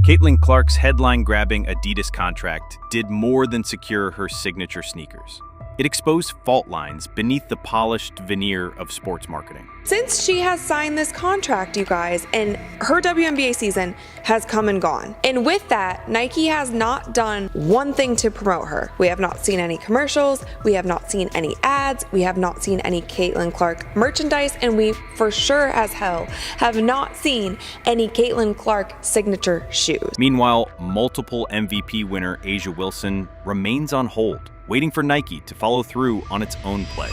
Caitlin Clark's headline-grabbing Adidas contract did more than secure her signature sneakers. It exposed fault lines beneath the polished veneer of sports marketing. Since she has signed this contract, you guys, and her WNBA season has come and gone. And with that, Nike has not done one thing to promote her. We have not seen any commercials, we have not seen any ads, we have not seen any Caitlin Clark merchandise, and we for sure as hell have not seen any Caitlin Clark signature shoes. Meanwhile, multiple MVP winner A'ja Wilson remains on hold, waiting for Nike to follow through on its own play.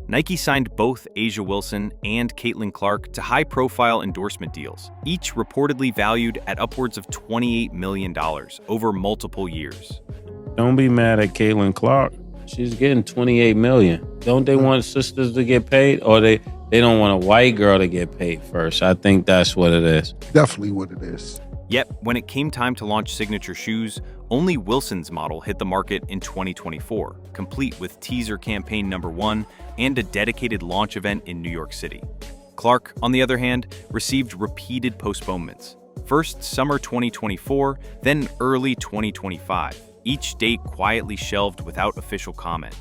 Nike signed both A'ja Wilson and Caitlin Clark to high-profile endorsement deals, each reportedly valued at upwards of $28 million over multiple years. Don't be mad at Caitlin Clark. She's getting $28 million. Don't they want sisters to get paid, or they don't want a white girl to get paid first? I think that's what it is. Definitely what it is. Yet, when it came time to launch signature shoes, only Wilson's model hit the market in 2024, complete with teaser campaign number 1 and a dedicated launch event in New York City. Clark, on the other hand, received repeated postponements. First summer 2024, then early 2025, each date quietly shelved without official comment.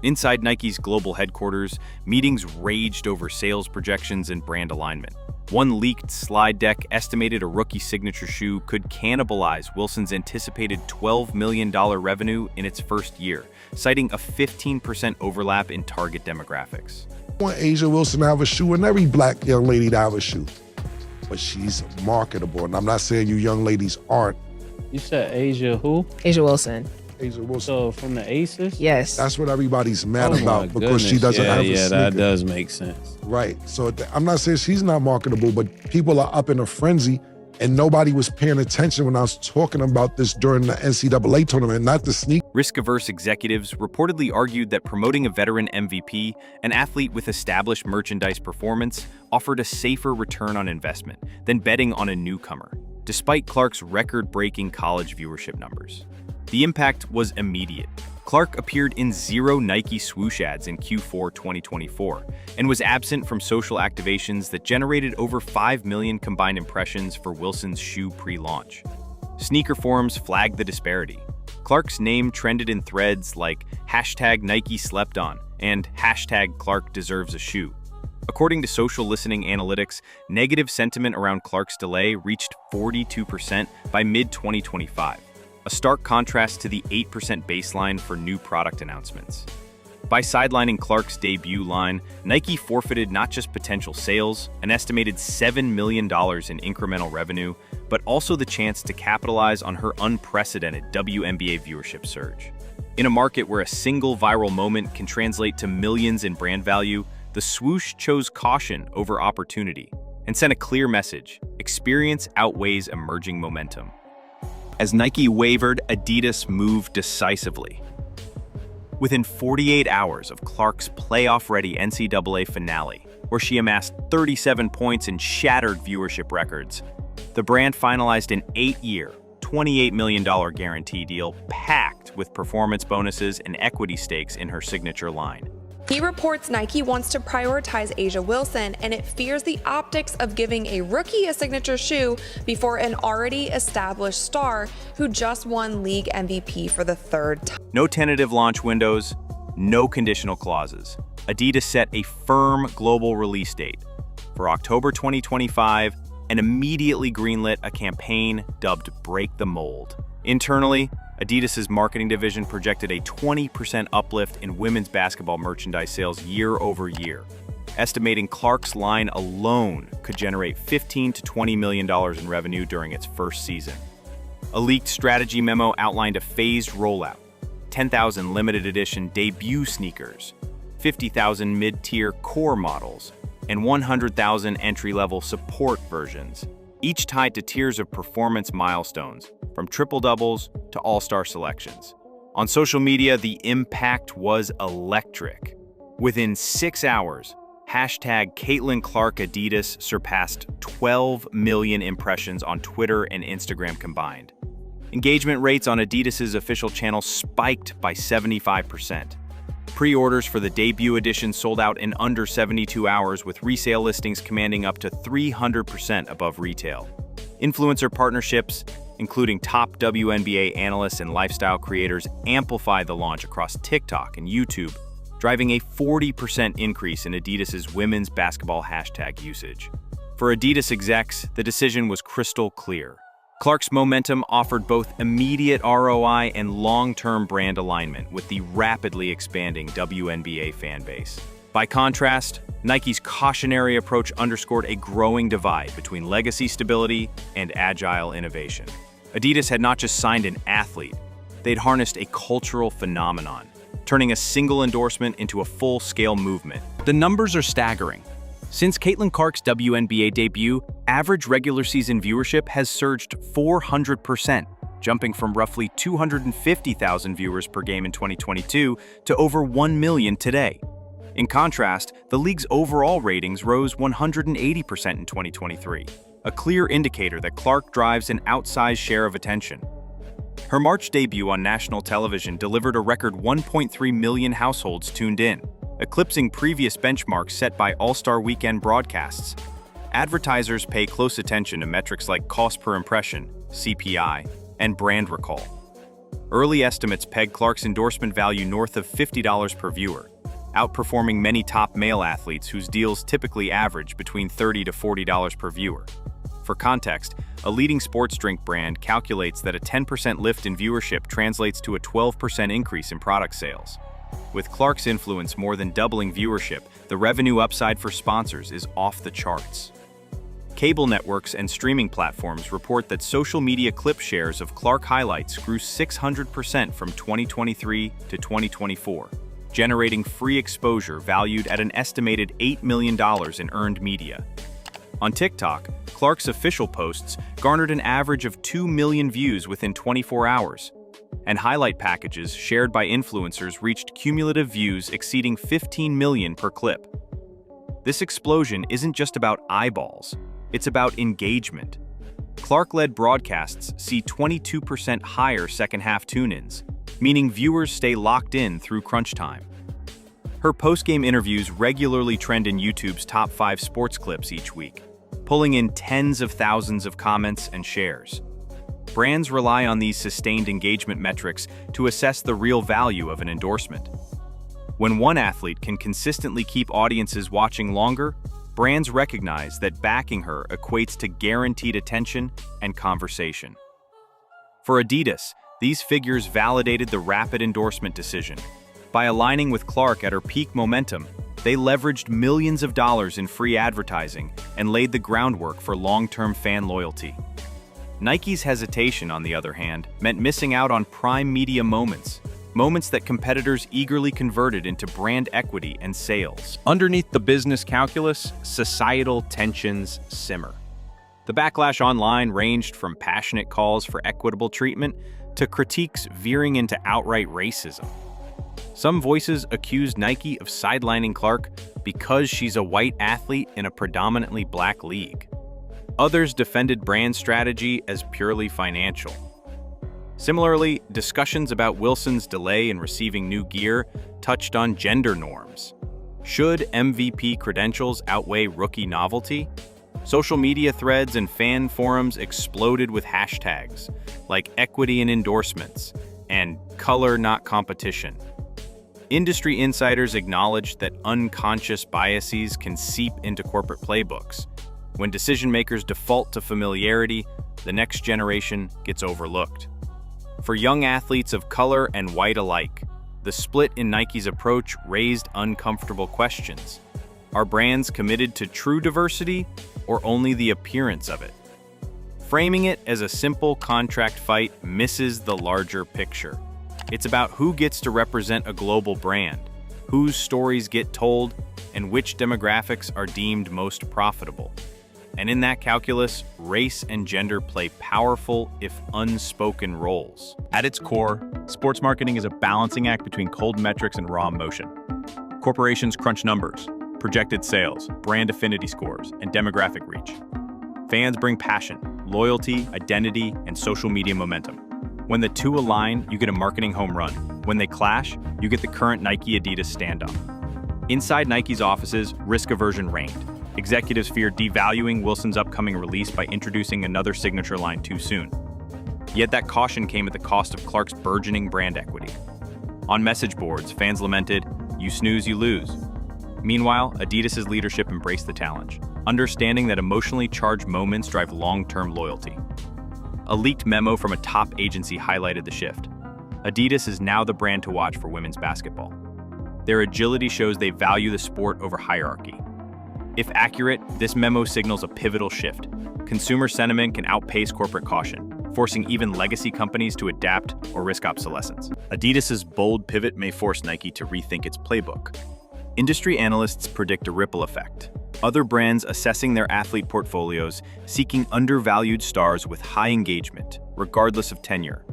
Inside Nike's global headquarters, meetings raged over sales projections and brand alignment. One leaked slide deck estimated a rookie signature shoe could cannibalize Wilson's anticipated $12 million revenue in its first year, citing a 15% overlap in target demographics. I want A'ja Wilson to have a shoe and every black young lady to have a shoe. But she's marketable, and I'm not saying you young ladies aren't. You said A'ja who? A'ja Wilson. A'ja Wilson. So from the Aces? Yes. That's what everybody's mad Oh about my because she goodness. doesn't have a Yeah, sneaker. that does make sense. Right. So I'm not saying she's not marketable, but people are up in a frenzy, and nobody was paying attention when I was talking about this during the NCAA tournament, not the sneak. Risk-averse executives reportedly argued that promoting a veteran MVP, an athlete with established merchandise performance, offered a safer return on investment than betting on a newcomer, despite Clark's record-breaking college viewership numbers. The impact was immediate. Clark appeared in 0 Nike swoosh ads in Q4 2024 and was absent from social activations that generated over 5 million combined impressions for Wilson's shoe pre-launch. Sneaker forums flagged the disparity. Clark's name trended in threads like #Nike slept on and #Clark deserves a shoe. According to social listening analytics, negative sentiment around Clark's delay reached 42% by mid-2025. A stark contrast to the 8% baseline for new product announcements. By sidelining Clark's debut line, Nike forfeited not just potential sales, an estimated $7 million in incremental revenue, but also the chance to capitalize on her unprecedented WNBA viewership surge. In a market where a single viral moment can translate to millions in brand value, the swoosh chose caution over opportunity and sent a clear message: experience outweighs emerging momentum. As Nike wavered, Adidas moved decisively. Within 48 hours of Clark's playoff-ready NCAA finale, where she amassed 37 points and shattered viewership records, the brand finalized an 8-year, $28 million guarantee deal packed with performance bonuses and equity stakes in her signature line. He reports Nike wants to prioritize A'ja Wilson, and it fears the optics of giving a rookie a signature shoe before an already established star who just won league MVP for the 3rd time. No tentative launch windows, no conditional clauses. Adidas set a firm global release date for October 2025 and immediately greenlit a campaign dubbed Break the Mold. Internally, Adidas's marketing division projected a 20% uplift in women's basketball merchandise sales year over year, estimating Clark's line alone could generate $15 to $20 million in revenue during its first season. A leaked strategy memo outlined a phased rollout: 10,000 limited edition debut sneakers, 50,000 mid-tier core models, and 100,000 entry-level support versions, each tied to tiers of performance milestones, from triple-doubles to all-star selections. On social media, the impact was electric. Within 6 hours, #Caitlin Clark Adidas surpassed 12 million impressions on Twitter and Instagram combined. Engagement rates on Adidas's official channel spiked by 75%. Pre-orders for the debut edition sold out in under 72 hours, with resale listings commanding up to 300% above retail. Influencer partnerships, including top WNBA analysts and lifestyle creators, amplify the launch across TikTok and YouTube, driving a 40% increase in Adidas's women's basketball hashtag usage. For Adidas execs, the decision was crystal clear. Clark's momentum offered both immediate ROI and long-term brand alignment with the rapidly expanding WNBA fan base. By contrast, Nike's cautionary approach underscored a growing divide between legacy stability and agile innovation. Adidas had not just signed an athlete, they'd harnessed a cultural phenomenon, turning a single endorsement into a full-scale movement. The numbers are staggering. Since Caitlin Clark's WNBA debut, average regular season viewership has surged 400%, jumping from roughly 250,000 viewers per game in 2022 to over 1 million today. In contrast, the league's overall ratings rose 180% in 2023, a clear indicator that Clark drives an outsized share of attention. Her March debut on national television delivered a record 1.3 million households tuned in, eclipsing previous benchmarks set by All-Star Weekend broadcasts. Advertisers pay close attention to metrics like cost per impression, CPI, and brand recall. Early estimates peg Clark's endorsement value north of $50 per viewer, outperforming many top male athletes whose deals typically average between $30 to $40 per viewer. For context, a leading sports drink brand calculates that a 10% lift in viewership translates to a 12% increase in product sales. With Clark's influence more than doubling viewership, the revenue upside for sponsors is off the charts. Cable networks and streaming platforms report that social media clip shares of Clark highlights grew 600% from 2023 to 2024, generating free exposure valued at an estimated $8 million in earned media. On TikTok, Clark's official posts garnered an average of 2 million views within 24 hours, and highlight packages shared by influencers reached cumulative views exceeding 15 million per clip. This explosion isn't just about eyeballs, it's about engagement. Clark-led broadcasts see 22% higher second-half tune-ins, meaning viewers stay locked in through crunch time. Her post-game interviews regularly trend in YouTube's top 5 sports clips each week, pulling in tens of thousands of comments and shares. Brands rely on these sustained engagement metrics to assess the real value of an endorsement. When one athlete can consistently keep audiences watching longer, brands recognize that backing her equates to guaranteed attention and conversation. For Adidas, these figures validated the rapid endorsement decision. By aligning with Clark at her peak momentum, they leveraged millions of dollars in free advertising and laid the groundwork for long-term fan loyalty. Nike's hesitation, on the other hand, meant missing out on prime media moments that competitors eagerly converted into brand equity and sales. Underneath the business calculus, societal tensions simmer. The backlash online ranged from passionate calls for equitable treatment to critiques veering into outright racism. Some voices accused Nike of sidelining Clark because she's a white athlete in a predominantly black league. Others defended brand strategy as purely financial. Similarly, discussions about Wilson's delay in receiving new gear touched on gender norms. Should MVP credentials outweigh rookie novelty? Social media threads and fan forums exploded with hashtags like equity in endorsements and color not competition. Industry insiders acknowledged that unconscious biases can seep into corporate playbooks. When decision-makers default to familiarity, the next generation gets overlooked. For young athletes of color and white alike, the split in Nike's approach raised uncomfortable questions. Are brands committed to true diversity or only the appearance of it? Framing it as a simple contract fight misses the larger picture. It's about who gets to represent a global brand, whose stories get told, and which demographics are deemed most profitable. And in that calculus, race and gender play powerful, if unspoken, roles. At its core, sports marketing is a balancing act between cold metrics and raw emotion. Corporations crunch numbers, projected sales, brand affinity scores, and demographic reach. Fans bring passion, loyalty, identity, and social media momentum. When the two align, you get a marketing home run. When they clash, you get the current Nike-Adidas standoff. Inside Nike's offices, risk aversion reigned. Executives fear devaluing Wilson's upcoming release by introducing another signature line too soon. Yet that caution came at the cost of Clark's burgeoning brand equity. On message boards, fans lamented, "You snooze, you lose." Meanwhile, Adidas' leadership embraced the challenge, understanding that emotionally charged moments drive long-term loyalty. A leaked memo from a top agency highlighted the shift. Adidas is now the brand to watch for women's basketball. Their agility shows they value the sport over hierarchy. If accurate, this memo signals a pivotal shift. Consumer sentiment can outpace corporate caution, forcing even legacy companies to adapt or risk obsolescence. Adidas's bold pivot may force Nike to rethink its playbook. Industry analysts predict a ripple effect. Other brands assessing their athlete portfolios, seeking undervalued stars with high engagement, regardless of tenure.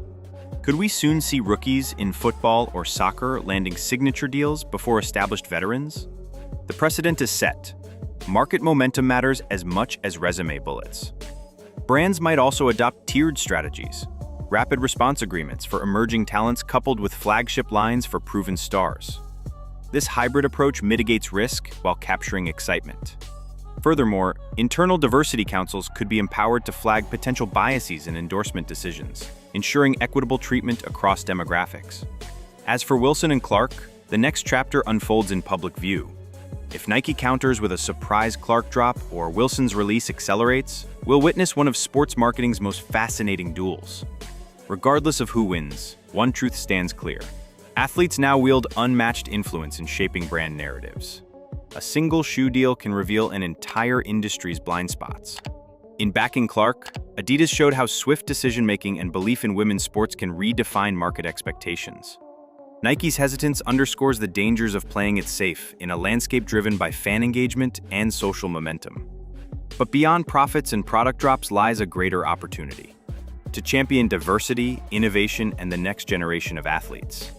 Could we soon see rookies in football or soccer landing signature deals before established veterans? The precedent is set. Market momentum matters as much as resume bullets. Brands might also adopt tiered strategies, rapid response agreements for emerging talents coupled with flagship lines for proven stars. This hybrid approach mitigates risk while capturing excitement. Furthermore, internal diversity councils could be empowered to flag potential biases in endorsement decisions, ensuring equitable treatment across demographics. As for Wilson and Clark, the next chapter unfolds in public view. If Nike counters with a surprise Clark drop or Wilson's release accelerates, we'll witness one of sports marketing's most fascinating duels. Regardless of who wins, one truth stands clear. Athletes now wield unmatched influence in shaping brand narratives. A single shoe deal can reveal an entire industry's blind spots. In backing Clark, Adidas showed how swift decision-making and belief in women's sports can redefine market expectations. Nike's hesitance underscores the dangers of playing it safe in a landscape driven by fan engagement and social momentum. But beyond profits and product drops lies a greater opportunity: to champion diversity, innovation, and the next generation of athletes.